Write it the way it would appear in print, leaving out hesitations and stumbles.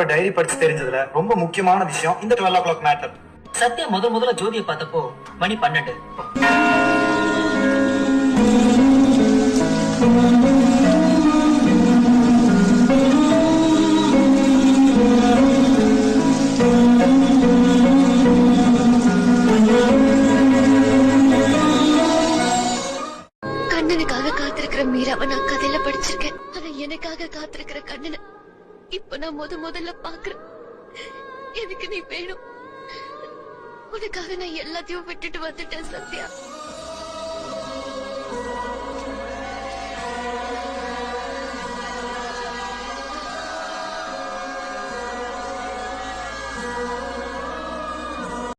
சத்யாவோட diary படிச்சு தெரிஞ்சதுல ரொம்ப முக்கியமான விஷயம் இந்த 12 o'clock மேட்டர். சத்யா முதல்ல ஜோதியை பார்த்தப்போ மணி 12. கண்ணனுக்காக காத்திருக்கிற மீராவை நான் கதையில படிச்சிருக்கேன். ஆனா எனக்காக காத்திருக்கிற கண்ணனை இப்ப நான் முதல்ல பாக்குறேன். எனக்கு நீ வேணும். உனக்காக நான் எல்லாத்தையும் விட்டுட்டு வந்துட்டேன் சத்யா.